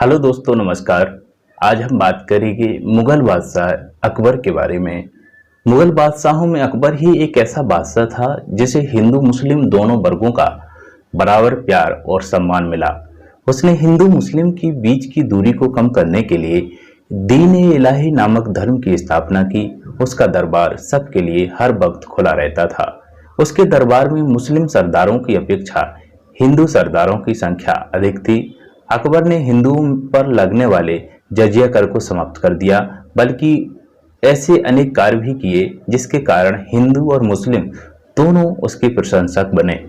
Hello दोस्तों, नमस्कार। आज हम बात करेंगे मुगल बादशाह अकबर के बारे में। मुगल बादशाहों में अकबर ही एक ऐसा बादशाह था जिसे हिंदू मुस्लिम दोनों वर्गों का बराबर प्यार और सम्मान मिला। उसने हिंदू मुस्लिम की बीच की दूरी को कम करने के लिए दीन ए इलाही नामक धर्म की स्थापना की। उसका दरबार सबके लिए हर वक्त खुला रहता था। उसके दरबार में मुस्लिम सरदारों की अपेक्षा हिंदू सरदारों की संख्या अधिक थी। अकबर ने हिंदुओं पर लगने वाले जजिया कर को समाप्त कर दिया, बल्कि ऐसे अनेक कार्य भी किए जिसके कारण हिंदू और मुस्लिम दोनों उसके प्रशंसक बने।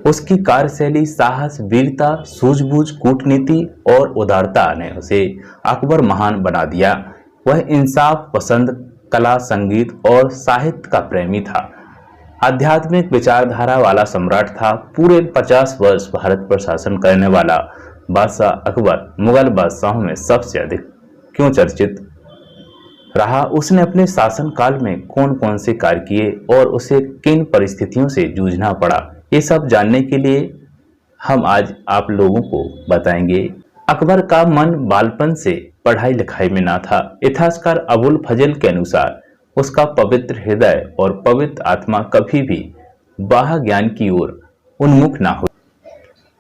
उसकी कार्यशैली, साहस, वीरता, सूझबूझ, कूटनीति और उदारता ने उसे अकबर महान बना दिया। वह इंसाफ पसंद, कला, संगीत और साहित्य का प्रेमी था। आध्यात्मिक विचारधारा वाला सम्राट था। पूरे 50 वर्ष भारत पर शासन करने वाला बादशाह अकबर मुगल बादशाहों में सबसे अधिक क्यों चर्चित रहा, उसने अपने शासन काल में कौन कौन से कार्य किए और उसे किन परिस्थितियों से जूझना पड़ा, ये सब जानने के लिए हम आज आप लोगों को बताएंगे। अकबर का मन बालपन से पढ़ाई लिखाई में ना था। इतिहासकार अबुल फजल के अनुसार उसका पवित्र हृदय और पवित्र आत्मा कभी भी बाह्य ज्ञान की ओर उन्मुख ना हुई,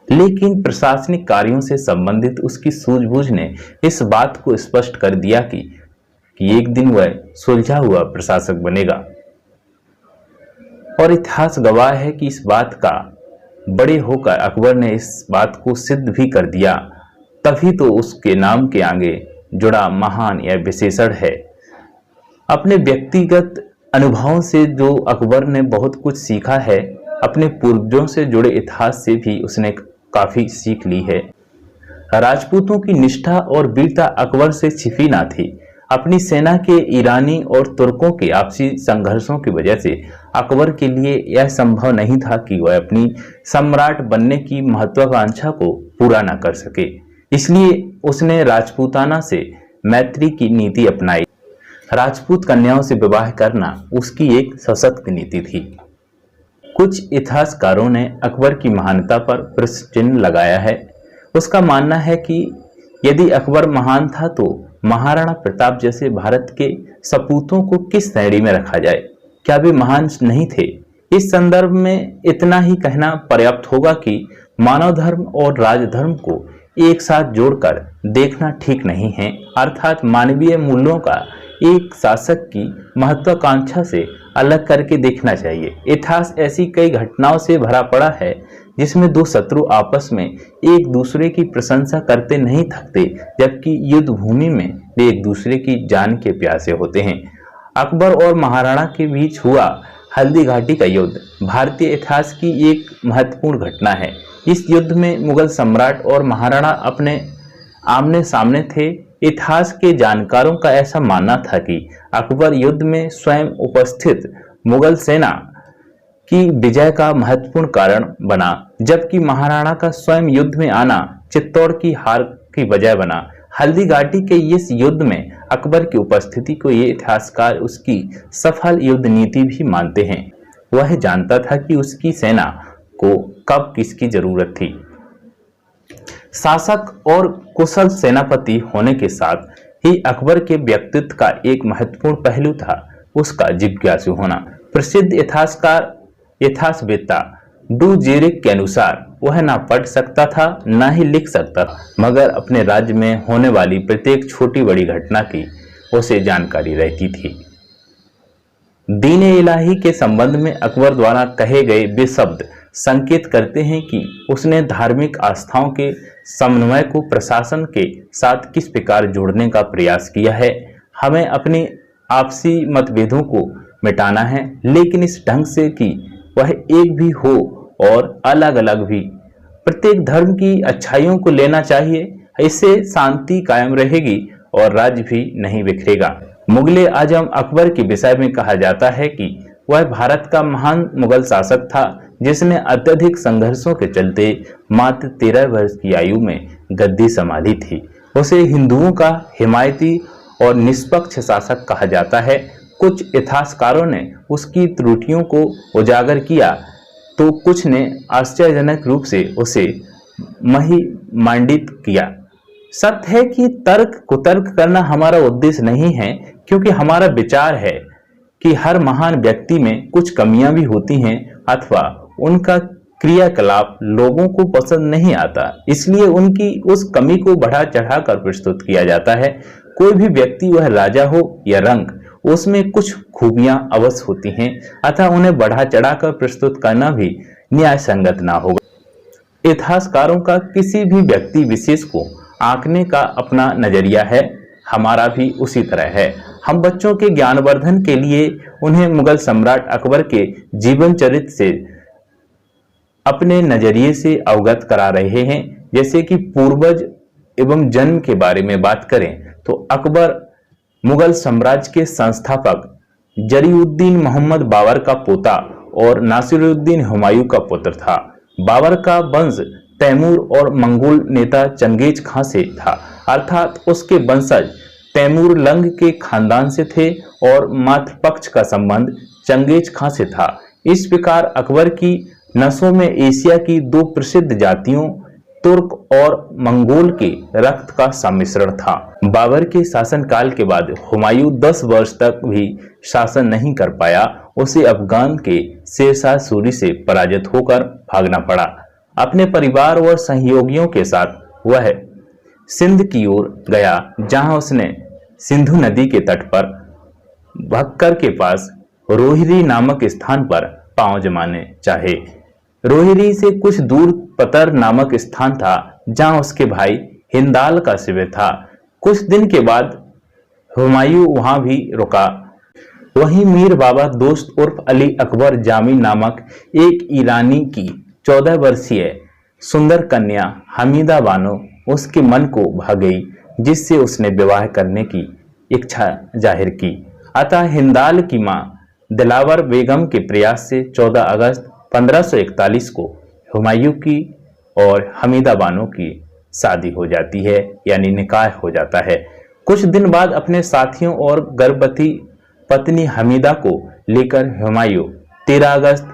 लेकिन प्रशासनिक कार्यों से संबंधित उसकी सूझबूझ ने इस बात को स्पष्ट कर दिया कि एक दिन वह सुलझा हुआ प्रशासक बनेगा। और इतिहास गवाह है कि इस बात का बड़े होकर अकबर ने इस बात को सिद्ध भी कर दिया। तभी तो उसके नाम के आगे जुड़ा महान या विशेषण है। अपने व्यक्तिगत अनुभवों से जो अकबर ने बहुत कुछ सीखा है, अपने पूर्वजों से जुड़े इतिहास से भी उसने काफी सीख ली है। राजपूतों की निष्ठा और वीरता अकबर से छिपी ना थी। अपनी सेना के ईरानी और तुर्कों के आपसी संघर्षों की वजह से अकबर के लिए यह संभव नहीं था कि वह अपनी सम्राट बनने की महत्वाकांक्षा को पूरा न कर सके। इसलिए उसने राजपूताना से मैत्री की नीति अपनाई। राजपूत कन्याओं से विवाह करना उसकी एक सशक्त नीति थी। कुछ इतिहासकारों ने अकबर की महानता पर प्रश्न चिन्ह लगाया है। उसका मानना है कि यदि अकबर महान था तो महाराणा प्रताप जैसे भारत के सपूतों को किस श्रेणी में रखा जाए? क्या वे महान नहीं थे? इस संदर्भ में इतना ही कहना पर्याप्त होगा कि मानव धर्म और राजधर्म को एक साथ जोड़कर देखना ठीक नहीं है, अर्थात मानवीय मूल्यों का एक शासक की महत्वाकांक्षा से अलग करके देखना चाहिए। इतिहास ऐसी कई घटनाओं से भरा पड़ा है जिसमें दो शत्रु आपस में एक दूसरे की प्रशंसा करते नहीं थकते, जबकि युद्ध भूमि में वे एक दूसरे की जान के प्यासे होते हैं। अकबर और महाराणा के बीच हुआ हल्दी घाटी का युद्ध भारतीय इतिहास की एक महत्वपूर्ण घटना है। इस युद्ध में मुगल सम्राट और महाराणा अपने आमने सामने थे। इतिहास के जानकारों का ऐसा मानना था कि अकबर युद्ध में स्वयं उपस्थित मुगल सेना की विजय का महत्वपूर्ण कारण बना, जबकि महाराणा का स्वयं युद्ध में आना चित्तौड़ की हार की वजह बना। हल्दी घाटी के इस युद्ध में अकबर की उपस्थिति को ये इतिहासकार उसकी सफल युद्ध नीति भी मानते हैं। वह जानता था कि उसकी सेना को कब किसकी जरूरत थी। शासक और कुशल सेनापति होने के साथ ही अकबर के व्यक्तित्व का एक महत्वपूर्ण पहलू था उसका जिज्ञासु होना। प्रसिद्ध इतिहासवेत्ता डू जेरिक के अनुसार वह ना पढ़ सकता था ना ही लिख सकता था, मगर अपने राज्य में होने वाली प्रत्येक छोटी बड़ी घटना की उसे जानकारी रहती थी। दीन ए इलाही के संबंध में अकबर द्वारा कहे गए वे शब्द संकेत करते हैं कि उसने धार्मिक आस्थाओं के समन्वय को प्रशासन के साथ किस प्रकार जोड़ने का प्रयास किया है। हमें अपने आपसी मतभेदों को मिटाना है, लेकिन इस ढंग से कि वह एक भी हो और अलग अलग भी। प्रत्येक धर्म की अच्छाइयों को लेना चाहिए, इससे शांति कायम रहेगी और राज्य भी नहीं बिखरेगा। मुगले आजम अकबर के विषय में कहा जाता है कि वह भारत का महान मुगल शासक था जिसने अत्यधिक संघर्षों के चलते मात्र 13 वर्ष की आयु में गद्दी संभाली थी। उसे हिंदुओं का हिमायती और निष्पक्ष शासक कहा जाता है। कुछ इतिहासकारों ने उसकी त्रुटियों को उजागर किया तो कुछ ने आश्चर्यजनक रूप से उसे महिमांडित किया। सत्य है कि तर्क कुतर्क करना हमारा उद्देश्य नहीं है, क्योंकि हमारा विचार है कि हर महान व्यक्ति में कुछ कमियां भी होती हैं अथवा उनका क्रियाकलाप लोगों को पसंद नहीं आता, इसलिए उनकी उस कमी को बढ़ा चढ़ाकर प्रस्तुत किया जाता है। कोई भी व्यक्ति, वह राजा हो या रंक, उसमें कुछ खूबियां अवश्य होती हैं, अतः उन्हें बढ़ा चढ़ाकर प्रस्तुत करना भी न्याय संगत ना होगा। इतिहासकारों का किसी भी व्यक्ति विशेष को आंकने का अपना नजरिया है, हमारा भी उसी तरह है। हम बच्चों के ज्ञानवर्धन के लिए उन्हें मुगल सम्राट अकबर के जीवन चरित्र से अपने नजरिए से अवगत करा रहे हैं। जैसे कि पूर्वज एवं जन्म के बारे में बात करें तो अकबर मुगल साम्राज्य के संस्थापक जरीउद्दीन मोहम्मद बाबर का पोता और नासिरुद्दीन हुमायूं का पुत्र था। बाबर का वंश तैमूर और मंगोल नेता चंगेज खां से था, अर्थात उसके वंशज तैमूर लंग के खानदान से थे और मातृपक्ष का संबंध चंगेज खां से था। इस प्रकार अकबर की नसों में एशिया की दो प्रसिद्ध जातियों तुर्क और मंगोल के रक्त का सम्मिश्रण था। बाबर के शासनकाल के बाद हुमायूं 10 वर्ष तक भी शासन नहीं कर पाया। उसे अफगान के शेरशाह सूरी से पराजित होकर भागना पड़ा। अपने परिवार और सहयोगियों के साथ वह सिंध की ओर गया, जहां उसने सिंधु नदी के तट पर भक्कर के पास रोहिरी नामक स्थान पर पांव जमाने चाहे। रोहिरी से कुछ दूर पतर नामक स्थान था, जहां उसके भाई हिंदाल का शिविर था। कुछ दिन के बाद हुमायूं वहां भी रुका। वहीं मीर बाबा दोस्त उर्फ अली अकबर जामी नामक एक ईरानी की 14 वर्षीय सुंदर कन्या हमीदा बानो उसके मन को भा गई, जिससे उसने विवाह करने की इच्छा जाहिर की। अतः हिंदाल की मां दिलावर बेगम के प्रयास से 14 अगस्त 1541 को हुमायूं की और हमीदा बानो की शादी हो जाती है, यानी निकाह हो जाता है। कुछ दिन बाद अपने साथियों और गर्भवती पत्नी हमीदा को लेकर हुमायूं 13 अगस्त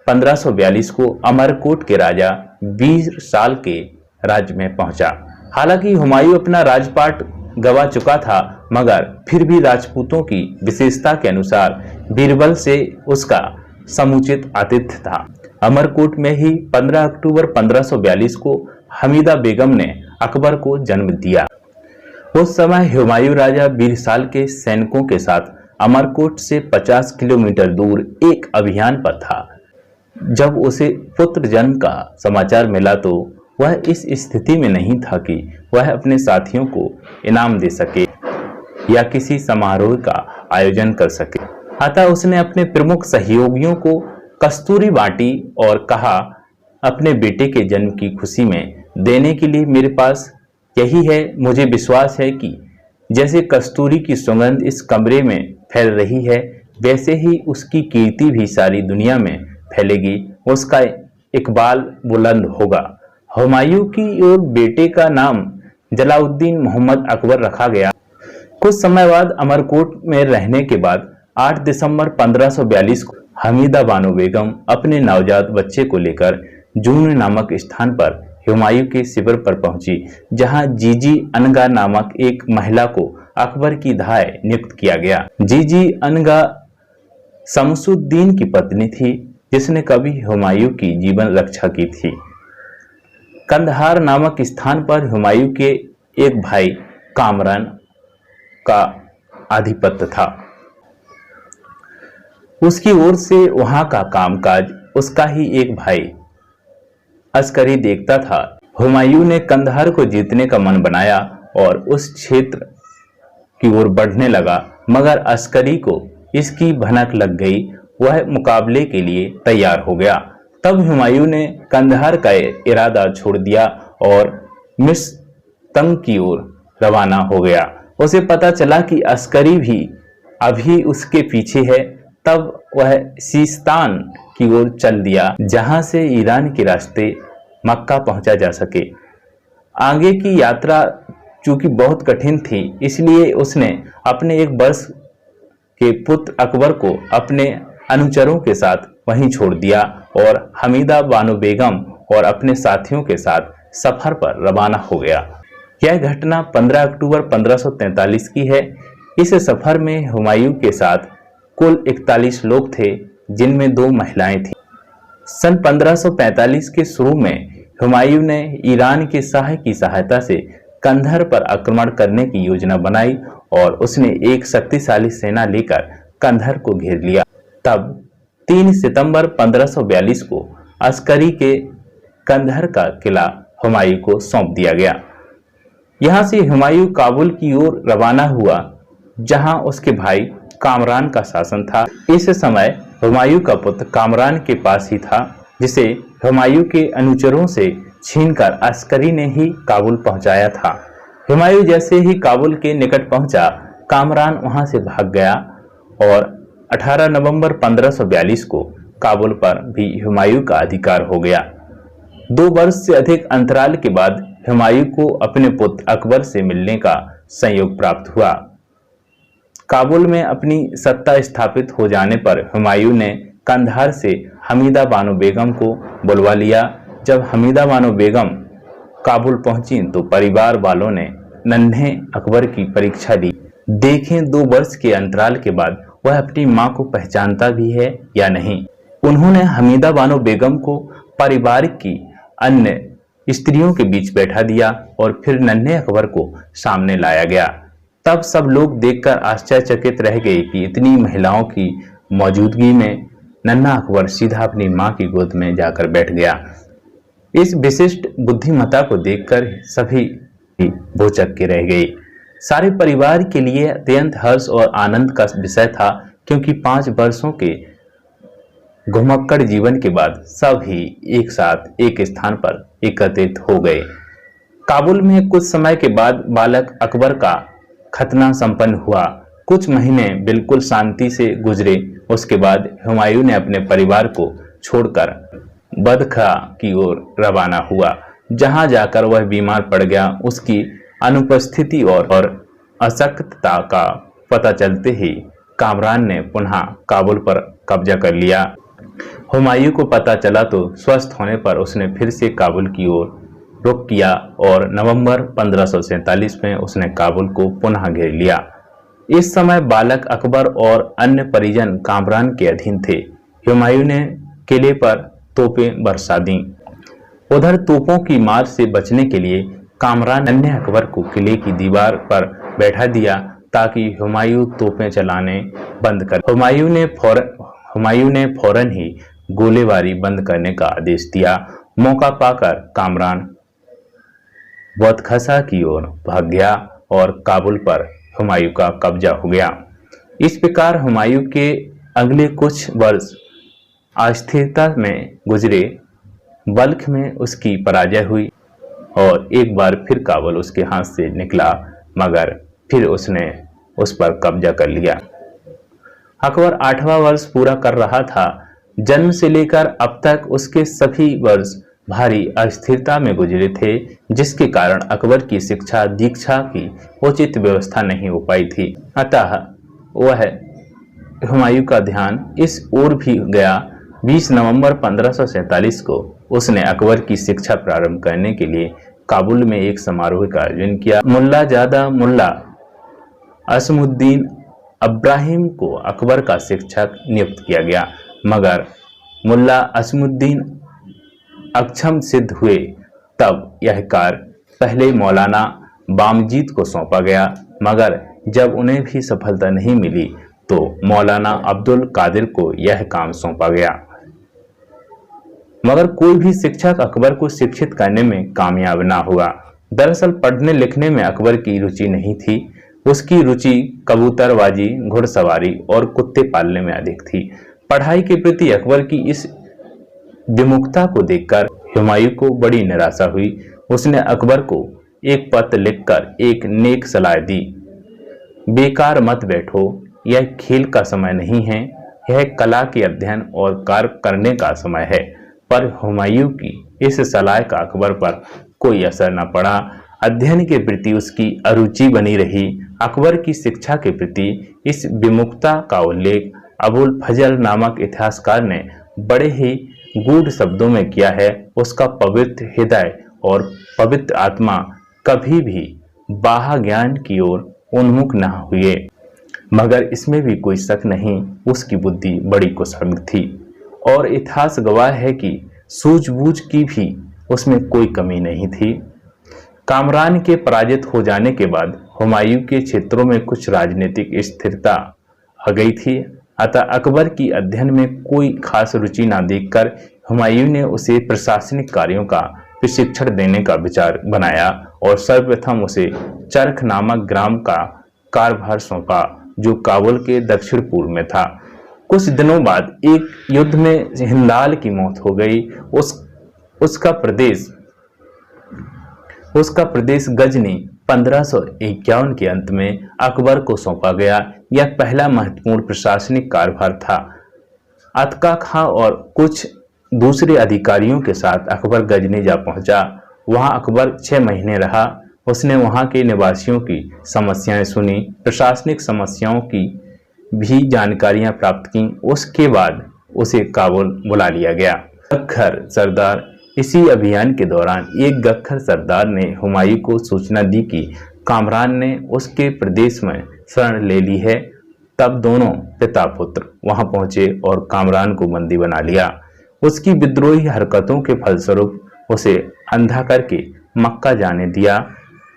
1542 को अमरकोट के राजा वीर साल के राज्य में पहुंचा। हालांकि हुमायूं अपना राजपाट गवा चुका था, मगर फिर भी राजपूतों की विशेषता के अनुसार बीरबल से उसका समुचित आतिथ्य था। अमरकोट में ही 15 अक्टूबर 1542 को हमीदा बेगम ने अकबर को जन्म दिया। उस समय हुमायूं राजा बीरसाल के सैनिकों के साथ अमरकोट से 50 किलोमीटर दूर एक अभियान पर था। जब उसे पुत्र जन्म का समाचार मिला तो वह इस स्थिति में नहीं था कि वह अपने साथियों को इनाम दे सके या किसी समारोह का आयोजन कर सके। अतः उसने अपने प्रमुख सहयोगियों को कस्तूरी बांटी और कहा, अपने बेटे के जन्म की खुशी में देने के लिए मेरे पास यही है। मुझे विश्वास है कि जैसे कस्तूरी की सुगंध इस कमरे में फैल रही है, वैसे ही उसकी कीर्ति भी सारी दुनिया में फैलेगी। उसका इकबाल बुलंद होगा। हुमायूं की और बेटे का नाम जलाउद्दीन मोहम्मद अकबर रखा गया। कुछ समय बाद अमरकोट में रहने के बाद 8 दिसंबर 1542 को हमीदा बानो बेगम अपने नवजात बच्चे को लेकर जून नामक स्थान पर हुमायूं के शिविर पर पहुंची, जहां जीजी अनगा नामक एक महिला को अकबर की धाय नियुक्त किया गया। जीजी अनगा शमसुद्दीन की पत्नी थी, जिसने कभी हुमायूं की जीवन रक्षा की थी। कंदहार नामक स्थान पर हुमायूं के एक भाई कामरान का आधिपत्य था। उसकी ओर से वहां का कामकाज उसका ही एक भाई अस्करी देखता था। हुमायूं ने कंदहार को जीतने का मन बनाया और उस क्षेत्र की ओर बढ़ने लगा, मगर अस्करी को इसकी भनक लग गई। वह मुकाबले के लिए तैयार हो गया। तब हुमायूं ने कंदहार का इरादा छोड़ दिया और मिस्र की ओर रवाना हो गया। उसे पता चला कि अस्करी भी अभी उसके पीछे है। तब वह सीस्तान की ओर चल दिया, जहां से ईरान के रास्ते मक्का पहुंचा जा सके। आगे की यात्रा चूंकि बहुत कठिन थी, इसलिए उसने अपने एक वर्ष के पुत्र अकबर को अपने अनुचरों के साथ वहीं छोड़ दिया और हमीदा बानो बेगम और अपने साथियों के साथ सफर पर रवाना हो गया। यह घटना 15 अक्टूबर 1543 की है। इस सफर में हुमायूं के साथ कुल 41 लोग थे, जिनमें 2 महिलाएं थीं। सन 1545 के शुरू में हुमायूं ने ईरान के शाह की सहायता से कंधार पर आक्रमण करने की योजना बनाई और उसने एक शक्तिशाली सेना लेकर कंधार को घेर लिया। तब 3 सितंबर 1542 को अस्करी के कंधार का किला हुमायूं को सौंप दिया गया। यहां से हुमायूं काबुल की ओर रवाना हुआ, जहां उसके भाई कामरान का शासन था। इस समय हुमायूं का पुत्र कामरान के पास ही था, जिसे हुमायूं के अनुचरों से छीनकर अस्करी ने ही काबुल पहुंचाया था। हुमायूं जैसे ही काबुल के निकट पहुंचा, कामरान वहां से भाग गया और 18 नवंबर 1542 को काबुल पर भी हुमायूं का अधिकार हो गया। 2 वर्ष से अधिक अंतराल के बाद हुमायूं को अपने पुत्र अकबर से मिलने का संयोग प्राप्त हुआ। काबुल में अपनी सत्ता स्थापित हो जाने पर हुमायूं ने कंधार से हमीदा बानो बेगम को बुलवा लिया। जब हमीदा बानो बेगम काबुल पहुंची तो परिवार वालों ने नन्हे अकबर की परीक्षा ली। देखें 2 वर्ष के अंतराल के बाद वह अपनी मां को पहचानता भी है या नहीं। उन्होंने हमीदा बानो बेगम को परिवार की अन्य स्त्रियों के बीच बैठा दिया और फिर नन्हे अकबर को सामने लाया गया। तब सब लोग देखकर आश्चर्यचकित रह गए कि इतनी महिलाओं की मौजूदगी में नन्हा अकबर सीधा अपनी मां की गोद में जाकर बैठ गया। इस विशिष्ट बुद्धिमत्ता को देखकर सभी भौचक्के के रह गए। सारे परिवार के लिए अत्यंत हर्ष और आनंद का विषय था, क्योंकि 5 वर्षों के घुमक्कड़ जीवन के बाद सब ही एक साथ एक स्थान पर एकत्रित हो गए। काबुल में कुछ समय के बाद बालक अकबर का खतना संपन्न हुआ। कुछ महीने बिल्कुल शांति से गुजरे। उसके बाद हुमायूं ने अपने परिवार को छोड़कर बदखा की ओर रवाना हुआ, जहां जाकर वह बीमार पड़ गया। उसकी अनुपस्थिति और अशक्तता का पता चलते ही कामरान ने पुनः काबुल पर कब्जा कर लिया। हुमायूं को पता चला तो स्वस्थ होने पर उसने फिर से काबुल की ओर रुख किया और नवंबर 1547 में उसने काबुल को पुनः घेर लिया। इस समय बालक अकबर और अन्य परिजन कामरान के अधीन थे। हुमायूं ने किले पर तोपें बरसा दी। उधर तोपों की मार से बचने के लिए कामरान नन्हे अकबर को किले की दीवार पर बैठा दिया, ताकि हुमायूं तोपें चलाने बंद कर। हुमायूं ने फौरन ही गोलीबारी बंद करने का आदेश दिया। मौका पाकर कामरान बदखसा की ओर भाग गया और काबुल पर हुमायूं का कब्जा हो गया। इस प्रकार हुमायूं के अगले कुछ वर्ष अस्थिरता में गुजरे। बल्ख में उसकी पराजय हुई और एक बार फिर काबुल उसके हाथ से निकला, मगर फिर उसने उस पर कब्जा कर लिया। अकबर 8वां वर्ष पूरा कर रहा था। जन्म से लेकर अब तक उसके सभी वर्ष भारी अस्थिरता में गुजरे थे, जिसके कारण अकबर की शिक्षा दीक्षा की उचित व्यवस्था नहीं हो पाई थी। अतः वह हुमायूं का ध्यान इस ओर भी गया। 20 नवंबर 1547 को उसने अकबर की शिक्षा प्रारंभ करने के लिए काबुल में एक समारोह का आयोजन किया। मुल्ला जादा मुल्ला असमुद्दीन अब्राहिम को अकबर का शिक्षक नियुक्त किया गया, मगर मुल्ला असमुद्दीन अक्षम सिद्ध हुए। तब यह कार्य पहले मौलाना बामजीद को सौंपा गया, मगर जब उन्हें भी सफलता नहीं मिली तो मौलाना अब्दुल कादिर को यह काम सौंपा गया। मगर कोई भी शिक्षक अकबर को शिक्षित करने में कामयाब ना हुआ। दरअसल पढ़ने लिखने में अकबर की रुचि नहीं थी। उसकी रुचि कबूतरबाजी, घुड़सवारी और कुत्ते पालने में अधिक थी। पढ़ाई के प्रति अकबर की इस विमुखता को देखकर हुमायूं को बड़ी निराशा हुई। उसने अकबर को एक पत्र लिखकर एक नेक सलाह दी। बेकार मत बैठो, यह खेल का समय नहीं है, यह कला के अध्ययन और कार्य करने का समय है। पर हुमायूं की इस सलाह का अकबर पर कोई असर न पड़ा। अध्ययन के प्रति उसकी अरुचि बनी रही। अकबर की शिक्षा के प्रति इस विमुखता का उल्लेख अबुल फजल नामक इतिहासकार ने बड़े ही गूढ़ शब्दों में किया है। उसका पवित्र हृदय और पवित्र आत्मा कभी भी बाह्य ज्ञान की ओर उन्मुख न हुए। मगर इसमें भी कोई शक नहीं, उसकी बुद्धि बड़ी कुशल थी और इतिहास गवाह है कि सूझबूझ की भी उसमें कोई कमी नहीं थी। कामरान के पराजित हो जाने के बाद हुमायूं के क्षेत्रों में कुछ राजनीतिक स्थिरता आ गई थी। अतः अकबर की अध्ययन में कोई खास रुचि न देखकर हुमायूं ने उसे प्रशासनिक कार्यों का प्रशिक्षण देने का विचार बनाया और सर्वप्रथम उसे चरख नामक ग्राम का कार्यभार सौंपा, जो काबुल के दक्षिण पूर्व में था। कुछ दिनों बाद एक युद्ध में हिंदाल की मौत हो गई। उसका प्रदेश गजनी 1551 के अंत में अकबर को सौंपा गया। यह पहला महत्वपूर्ण प्रशासनिक कार्यभार था। अतका खां और कुछ दूसरे अधिकारियों के साथ अकबर गजनी जा पहुंचा। वहां अकबर 6 महीने रहा। उसने वहां के निवासियों की समस्याएं सुनी, प्रशासनिक समस्याओं की भी जानकारियां प्राप्त की। उसके बाद उसे काबुल बुला लिया गया। गख्खर सरदार इसी अभियान के दौरान एक गख्खर सरदार ने हुमायूं को सूचना दी कि कामरान ने उसके प्रदेश में शरण ले ली है। तब दोनों पिता पुत्र वहां पहुंचे और कामरान को बंदी बना लिया। उसकी विद्रोही हरकतों के फलस्वरूप उसे अंधा करके मक्का जाने दिया।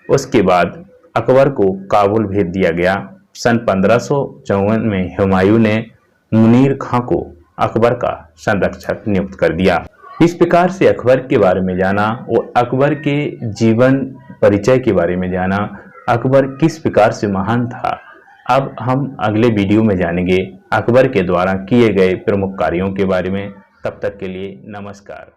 उसके बाद अकबर को काबुल भेज दिया गया। सन 1554 में हुमायूं ने मुनीर खां को अकबर का संरक्षक नियुक्त कर दिया। इस प्रकार से अकबर के बारे में जाना और अकबर के जीवन परिचय के बारे में जाना, अकबर किस प्रकार से महान था। अब हम अगले वीडियो में जानेंगे अकबर के द्वारा किए गए प्रमुख कार्यों के बारे में। तब तक के लिए नमस्कार।